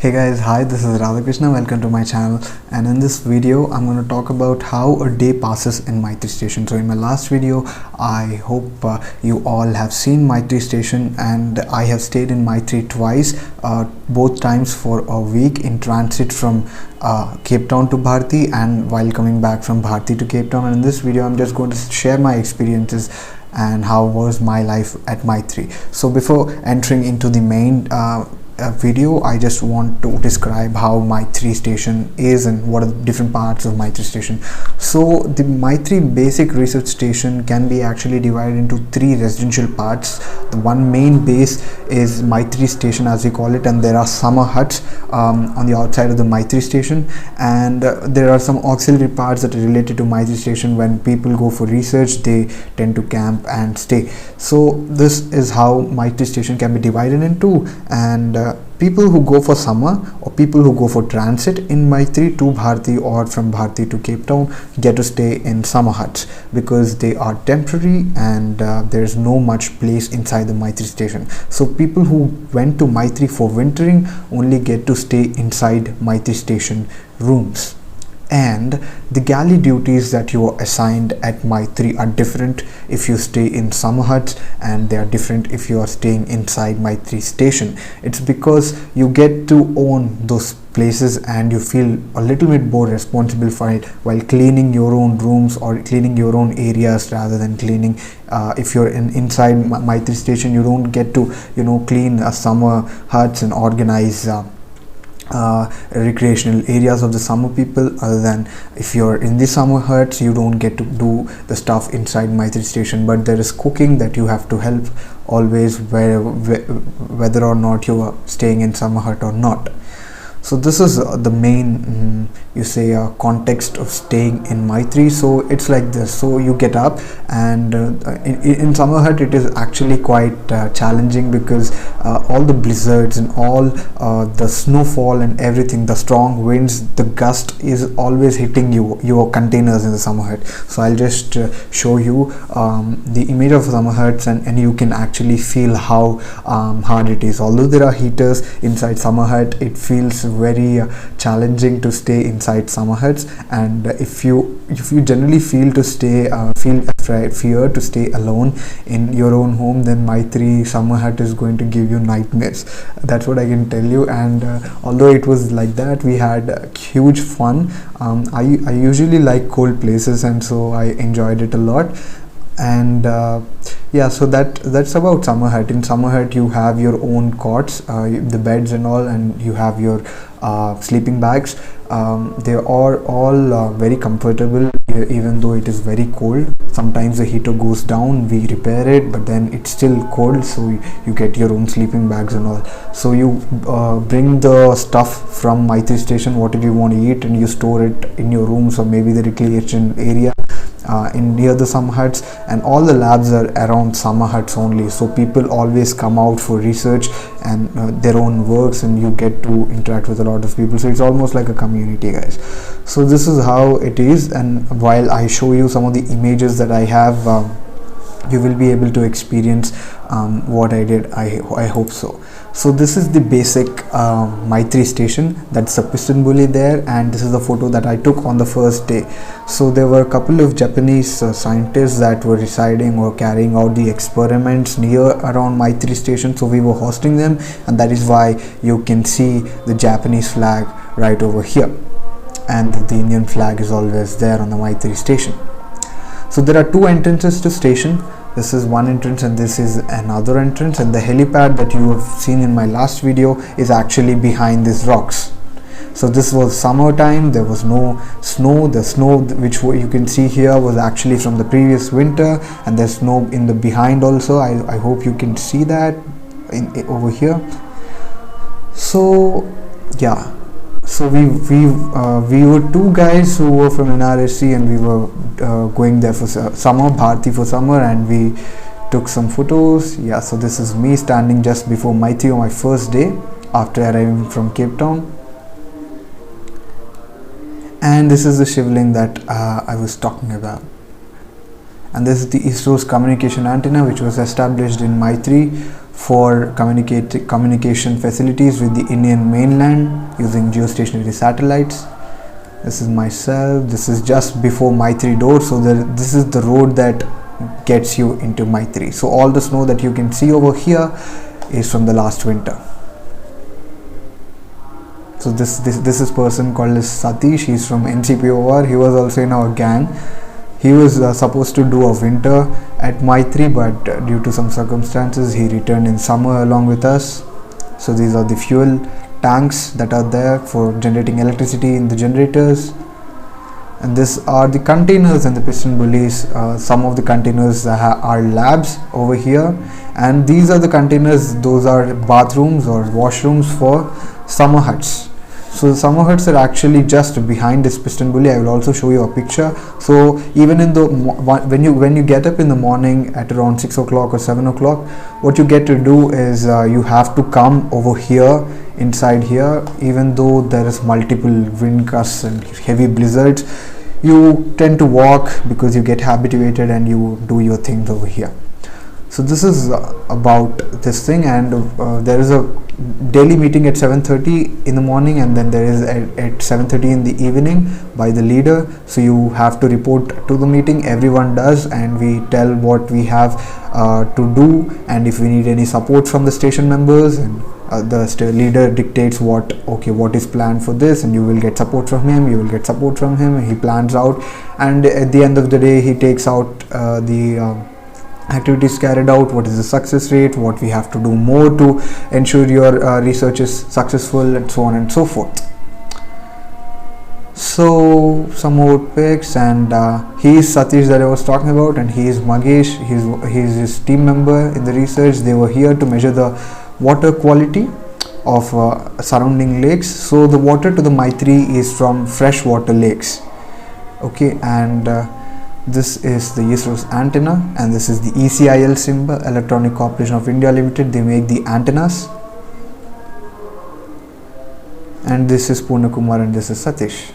Hey guys, hi, this is Radhakrishna. Welcome to my channel, and in this video I'm going to talk about how a day passes in Maitri station. So in my last video I hope you all have seen Maitri station, and I have stayed in Maitri twice, both times for a week in transit from Cape Town to Bharti and while coming back from Bharti to Cape Town. And in this video I'm just going to share my experiences and how was my life at Maitri. So before entering into the main video, I just want to describe how Maitri station is and what are the different parts of Maitri station. So the Maitri basic research station can be actually divided into three residential parts. The one main base is Maitri station as we call it, and there are summer huts on the outside of the Maitri station, and there are some auxiliary parts that are related to Maitri station. When people go for research, they tend to camp and stay. So this is how Maitri station can be divided into, and people who go for summer or people who go for transit in Maitri to Bharti or from Bharti to Cape Town get to stay in summer huts because they are temporary, and there's no much place inside the Maitri station. So people who went to Maitri for wintering only get to stay inside Maitri station rooms. And the galley duties that you are assigned at Maitri are different if you stay in summer huts, and they are different if you are staying inside Maitri station. It's because you get to own those places and you feel a little bit more responsible for it while cleaning your own rooms or cleaning your own areas rather than cleaning if you're inside Maitri station. You don't get to clean summer huts and organize recreational areas of the summer people. Other than if you're in the summer huts, you don't get to do the stuff inside Maitri station, but there is cooking that you have to help always, whether or not you are staying in summer hut or not. So this is the main context of staying in Maitri. So it's like this. So you get up, and in summer hut it is actually quite challenging because all the blizzards and all the snowfall and everything, the strong winds, the gust is always hitting your containers in the summer hut. So I'll just show you the image of summer huts, and you can actually feel how hard it is. Although there are heaters inside summer hut, it feels very challenging to stay inside summer huts. And if you generally fear to stay alone in your own home, then Maitri summer hut is going to give you nightmares. That's what I can tell you. And although it was like that, we had huge fun. I usually like cold places, and so I enjoyed it a lot. And yeah, so that's about summer hut. In summer hut you have your own cots, the beds and all, and you have your sleeping bags. They are all very comfortable, even though it is very cold. Sometimes the heater goes down, we repair it, but then it's still cold, so you get your own sleeping bags and all. So you bring the stuff from Maitri station, whatever you want to eat, and you store it in your rooms or maybe the recreation area in near the summer huts. And all the labs are around summer huts only, so people always come out for research and their own works, and you get to interact with a lot of people. So it's almost like a community, guys. So this is how it is, and while I show you some of the images that I have, you will be able to experience what I did. I hope so. So this is the basic Maitri station. That's the piston bully there, and this is the photo that I took on the first day. So there were a couple of Japanese scientists that were residing or carrying out the experiments near around Maitri station, so we were hosting them, and that is why you can see the Japanese flag right over here, and the Indian flag is always there on the Maitri station. So there are two entrances to station. This is one entrance and this is another entrance, and the helipad that you have seen in my last video is actually behind these rocks. So this was summertime, there was no snow. The snow which you can see here was actually from the previous winter, and there's snow in the behind also. I hope you can see that over here. So yeah, so we were two guys who were from NRSC, and we were going there for summer, Bharti for summer, and we took some photos. Yeah, so this is me standing just before Maitri on my first day after arriving from Cape Town. And this is the shivling that I was talking about. And this is the ISRO's communication antenna, which was established in Maitri for communication facilities with the Indian mainland using geostationary satellites. This is myself. This is just before Maitri door. So this is the road that gets you into Maitri. So all the snow that you can see over here is from the last winter. So this is person called as Satish. He's from NCPOR. He was also in our gang. He was supposed to do a winter at Maitri, but due to some circumstances he returned in summer along with us. So these are the fuel tanks that are there for generating electricity in the generators. And these are the containers and the piston bullies. Some of the containers are labs over here, and these are the containers. Those are bathrooms or washrooms for summer huts. So the summer huts are actually just behind this piston bully. I will also show you a picture. So even in the when you get up in the morning at around 6 o'clock or 7 o'clock, what you get to do is you have to come over here, inside here. Even though there is multiple wind gusts and heavy blizzards, you tend to walk because you get habituated and you do your things over here. So this is about this thing, and there is a daily meeting at 7:30 in the morning, and then there is at 7:30 in the evening by the leader. So you have to report to the meeting. Everyone does, and we tell what we have to do, and if we need any support from the station members, and the leader dictates what is planned for this, and you will get support from him, you will get support from him. He plans out, and at the end of the day he takes out the activities carried out, what is the success rate, what we have to do more to ensure your research is successful, and so on and so forth. So some more pics, and he is Satish that I was talking about, and he is Magesh. He's his team member in the research. They were here to measure the water quality of surrounding lakes. So the water to the Maitri is from freshwater lakes. Okay, and this is the ISRO's antenna, and this is the ECIL symbol, Electronic Corporation of India Limited. They make the antennas. And this is Purna Kumar, and this is Satish.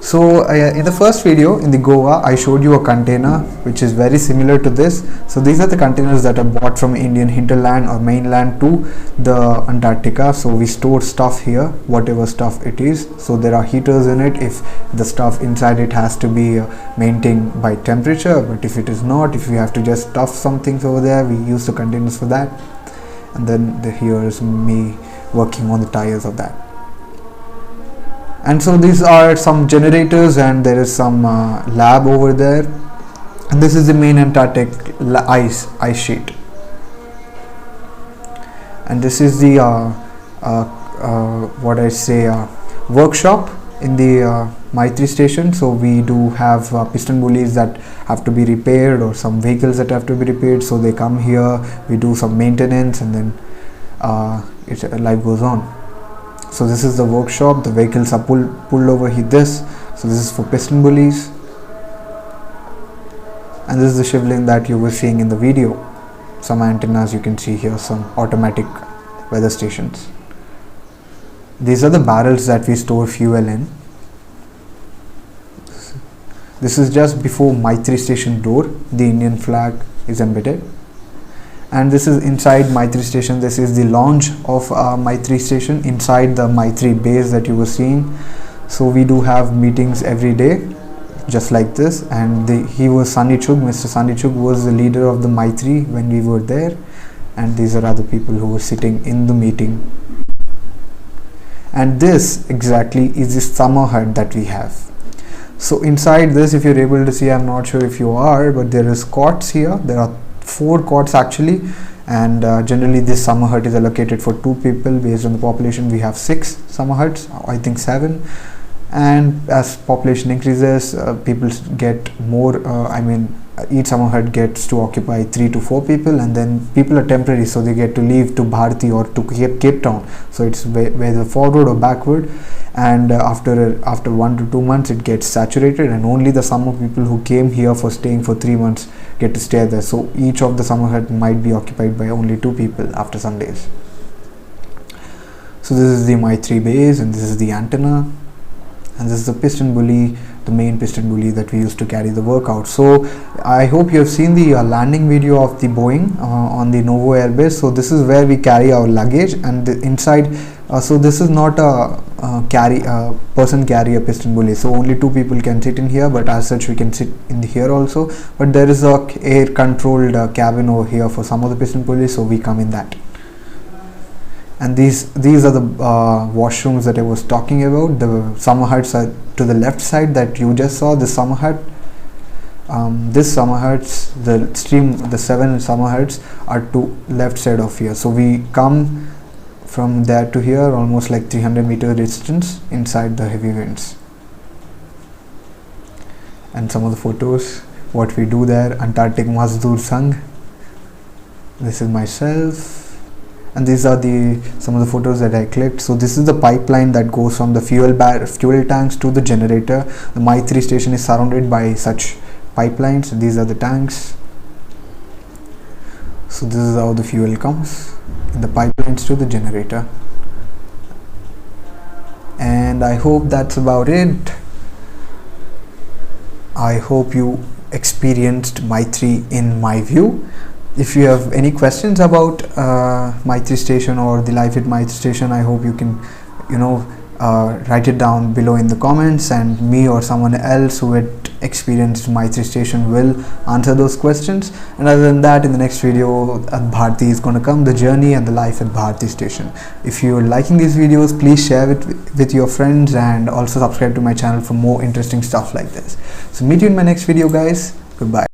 So in the first video in the Goa, I showed you a container which is very similar to this. So these are the containers that are bought from Indian hinterland or mainland to the Antarctica. So we store stuff here, whatever stuff it is. So there are heaters in it if the stuff inside it has to be maintained by temperature, but if it is not, if we have to just stuff some things over there, we use the containers for that. And then here is me working on the tires of that. And so these are some generators, and there is some lab over there, and this is the main Antarctic ice sheet, and this is the workshop in the Maitri station. So we do have piston bullies that have to be repaired, or some vehicles that have to be repaired, so they come here, we do some maintenance, and then life goes on. So this is the workshop. The vehicles are pulled over here. So this is for piston bullies, and this is the shivling that you were seeing in the video. Some antennas you can see here, some automatic weather stations. These are the barrels that we store fuel in. This is just before Maitri station door. The Indian flag is embedded. And this is inside Maitri station. This is the lounge of Maitri station inside the Maitri base that you were seeing. So we do have meetings every day, just like this. And he was Sunny Chug. Mr. Sunny Chug was the leader of the Maitri when we were there. And these are other people who were sitting in the meeting. And this exactly is the summer hut that we have. So inside this, if you're able to see, I'm not sure if you are, but there is cots here. There are 4 cots actually, and generally this summer hut is allocated for 2 people. Based on the population, we have 6 summer huts, I think 7, and as population increases, people get more. Each summer hut gets to occupy 3 to 4 people, and then people are temporary, so they get to leave to Bharati or to Cape Town. So it's whether forward or backward, and after 1 to 2 months it gets saturated, and only the summer people who came here for staying for 3 months get to stay there. So each of the summer hut might be occupied by only 2 people after some days. So this is the Maitri base, and this is the antenna, and this is the piston bully the main piston bully that we used to carry the work out. So I hope you have seen the landing video of the Boeing on the Novo airbase. So this is where we carry our luggage, and inside so this is not a person carry a piston bully, so only 2 people can sit in here, but as such we can sit in here also. But there is a air controlled cabin over here for some of the piston pulleys, so we come in that. And these are the washrooms that I was talking about. The summer huts are to the left side that you just saw. This summer hut, this summer huts, the 7 summer huts are to left side of here. So we come from there to here, almost like 300-meter distance inside the heavy winds. And some of the photos, what we do there, Antarctic Mazdoor Sangh. This is myself. And these are some of the photos that I clicked. So this is the pipeline that goes from the fuel tanks to the generator. The Maitri station is surrounded by such pipelines. These are the tanks. So this is how the fuel comes in the pipelines to the generator. And I hope that's about it. I hope you experienced Maitri in my view. If you have any questions about Maitri station or the life at Maitri station, I hope you can write it down below in the comments, and me or someone else who had experienced Maitri station will answer those questions. And other than that, in the next video, Bharti is going to come, the journey and the life at Bharti station. If you're liking these videos, please share it with your friends, and also subscribe to my channel for more interesting stuff like this. So meet you in my next video, guys. Goodbye.